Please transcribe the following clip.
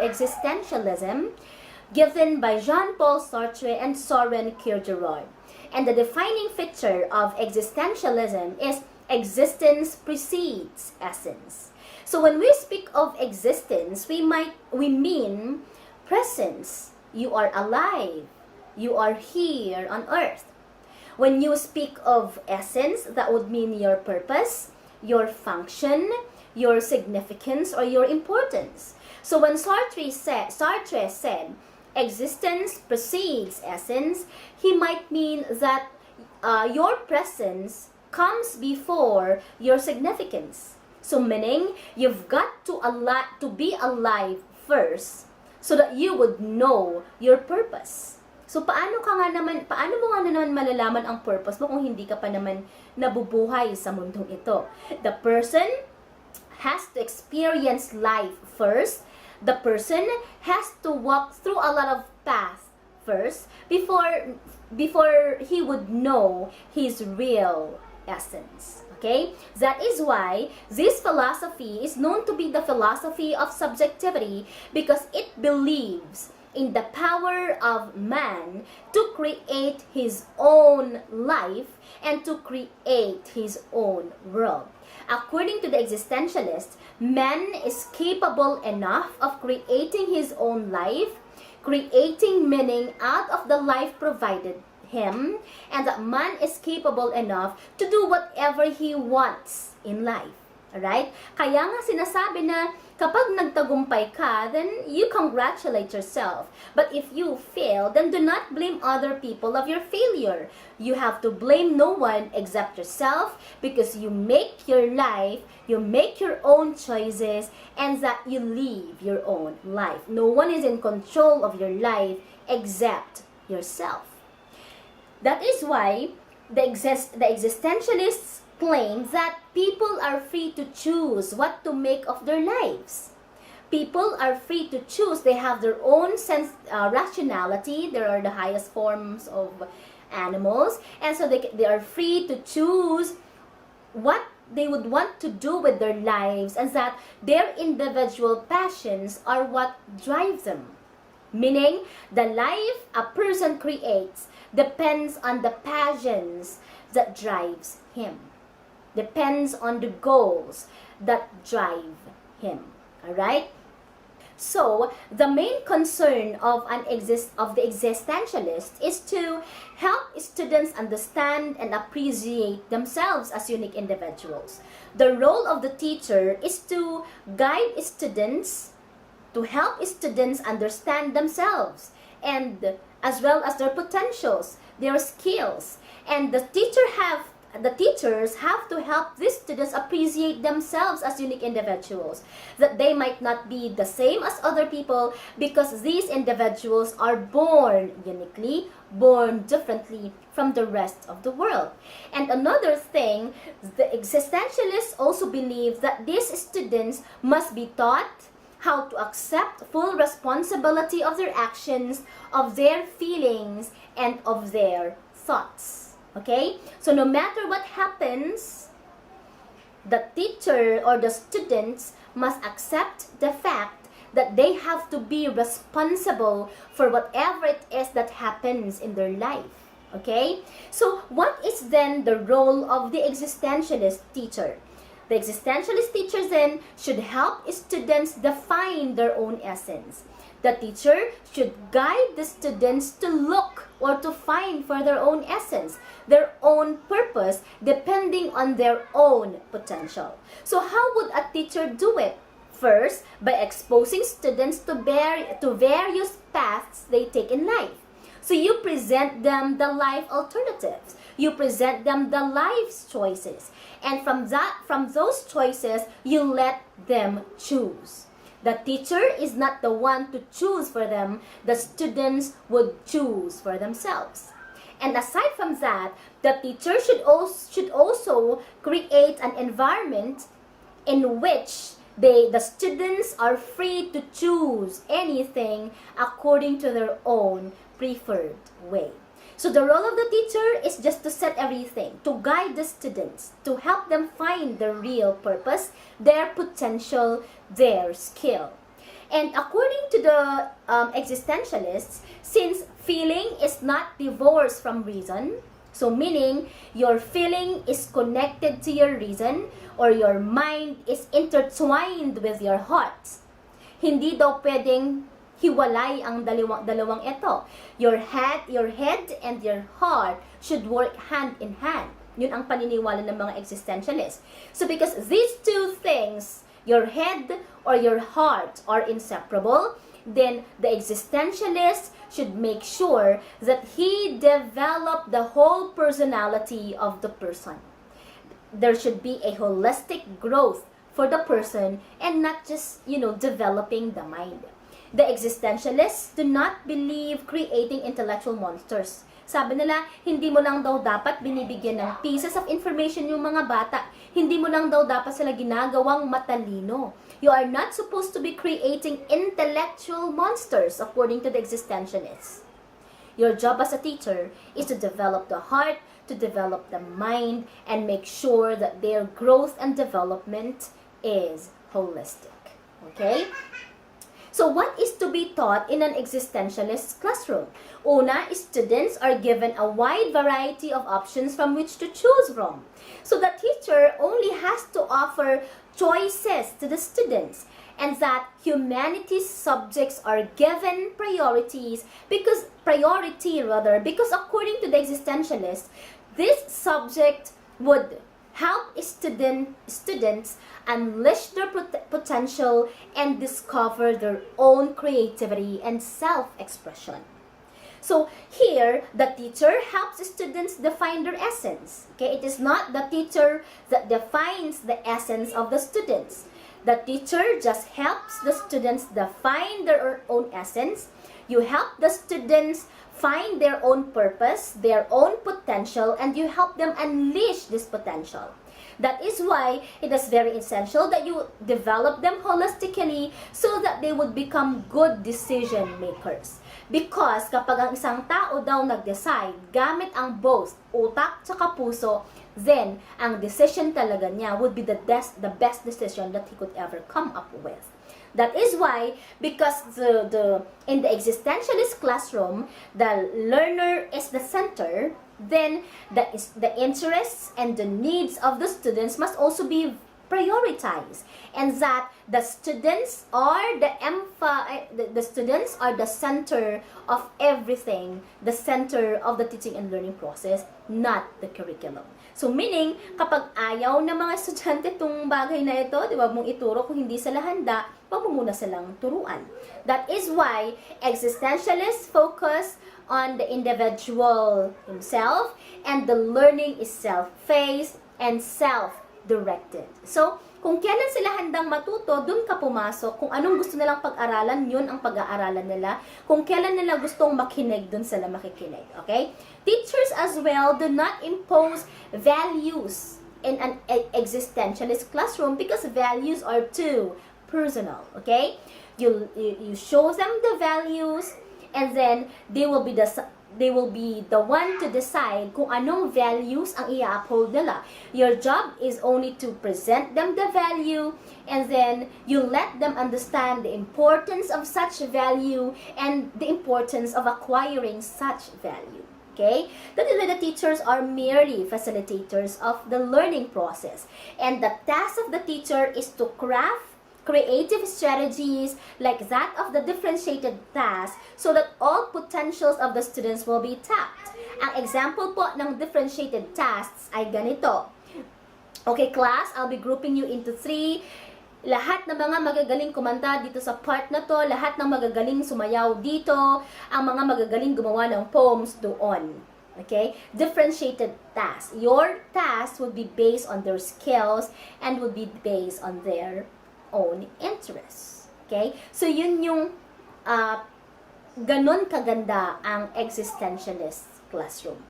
Existentialism, given by Jean-Paul Sartre and Soren Kierkegaard. And the defining feature of existentialism is existence precedes essence. So when we speak of existence, we mean presence. You are alive. You are here on earth. When you speak of essence, that would mean your purpose, your function, your significance, or your importance. So when Sartre said existence precedes essence, he might mean that your presence comes before your significance. So meaning, you've got to be alive first so that you would know your purpose. So paano mo nga naman malalaman ang purpose mo kung hindi ka pa naman nabubuhay sa mundong ito? The person has to experience life first. The person has to walk through a lot of paths first before he would know his real essence. Okay? That is why this philosophy is known to be the philosophy of subjectivity, because it believes in the power of man to create his own life and to create his own world. According to the existentialist, man is capable enough of creating his own life, creating meaning out of the life provided him, and that man is capable enough to do whatever he wants in life. Alright? Kaya nga sinasabi na kapag nagtagumpay ka, then you congratulate yourself. But if you fail, then do not blame other people of your failure. You have to blame no one except yourself, because you make your life, you make your own choices, and that you live your own life. No one is in control of your life except yourself. That is why the existentialists claim that people are free to choose what to make of their lives. People are free to choose. They have their own rationality. They are the highest forms of animals. And so they are free to choose what they would want to do with their lives, and that their individual passions are what drives them. Meaning, the life a person creates depends on the passions that drives him. Depends on the goals that drive him. Alright? So, the main concern of the existentialist is to help students understand and appreciate themselves as unique individuals. The role of the teacher is to guide students, to help students understand themselves, and as well as their potentials, their skills. And the teachers have to help these students appreciate themselves as unique individuals, that they might not be the same as other people, because these individuals are born uniquely, born differently from the rest of the world. And another thing, the existentialists also believe that these students must be taught how to accept full responsibility of their actions, of their feelings, and of their thoughts. Okay? So no matter what happens, the teacher or the students must accept the fact that they have to be responsible for whatever it is that happens in their life. Okay? So what is then the role of the existentialist teacher? The existentialist teachers then should help students define their own essence. The teacher should guide the students to look or to find for their own essence, their own purpose, depending on their own potential. So how would a teacher do it? First, by exposing students to various paths they take in life. So you present them the life alternatives. You present them the life's choices. And from those choices, you let them choose. The teacher is not the one to choose for them. The students would choose for themselves. And aside from that, the teacher should also create an environment in which the students are free to choose anything according to their own preferred way. So the role of the teacher is just to set everything, to guide the students, to help them find their real purpose, their potential, their skill. And according to the existentialists, since feeling is not divorced from reason, so meaning your feeling is connected to your reason or your mind is intertwined with your heart, hindi daw pwedeng hiwalay ang dalawang ito. Your head and your heart should work hand in hand. Yun ang paniniwala ng mga existentialists. So because these two things, your head or your heart, are inseparable, then the existentialist should make sure that he develop the whole personality of the person. There should be a holistic growth for the person and not just, developing the mind. The existentialists do not believe creating intellectual monsters. Sabi nila, hindi mo lang daw dapat binibigyan ng pieces of information yung mga bata. Hindi mo lang daw dapat sila ginagawang matalino. You are not supposed to be creating intellectual monsters according to the existentialists. Your job as a teacher is to develop the heart, to develop the mind, and make sure that their growth and development is holistic. Okay? So what is to be taught in an existentialist classroom? Una, students are given a wide variety of options from which to choose from. So the teacher only has to offer choices to the students, and that humanities subjects are given because according to the existentialists, this subject would help students unleash their potential and discover their own creativity and self-expression. So here, the teacher helps students define their essence. Okay, it is not the teacher that defines the essence of the students. The teacher just helps the students define their own essence. You help the students find their own purpose, their own potential, and you help them unleash this potential. That is why it is very essential that you develop them holistically so that they would become good decision makers. Because kapag ang isang tao daw nag-decide gamit ang both utak tsaka puso, then ang decision talaga niya would be the best decision that he could ever come up with. That is why, because in the existentialist classroom, the learner is the center, then the interests and the needs of the students must also be prioritized, and that the students are the students are the center of everything, the center of the teaching and learning process, not the curriculum. So meaning, kapag ayaw ng mga estudyante itong bagay na ito, di ba, mong ituro kung hindi sila handa, wag mo muna silang turuan. That is why existentialists focus on the individual himself, and the learning is self-paced and self-directed. So, kung kailan sila handang matuto, dun ka pumasok. Kung anong gusto nilang pag-aralan, yun ang pag-aaralan nila. Kung kailan nila gustong makinig, dun sila makikinig. Okay? Teachers as well do not impose values in an existentialist classroom because values are too personal. Okay? You show them the values, and then they will be the one to decide kung anong values ang i-uphold nila. Your job is only to present them the value, and then you let them understand the importance of such value and the importance of acquiring such value. Okay? That is why the teachers are merely facilitators of the learning process. And the task of the teacher is to craft creative strategies like that of the differentiated task so that all potentials of the students will be tapped. Ang example po ng differentiated tasks ay ganito. Okay, class, I'll be grouping you into 3. Lahat ng mga magagaling kumanta dito sa part na to, lahat ng magagaling sumayaw dito, ang mga magagaling gumawa ng poems doon. Okay? Differentiated tasks. Your task would be based on their skills and would be based on their own interests. Okay? So, yun yung ganun kaganda ang existentialist classroom.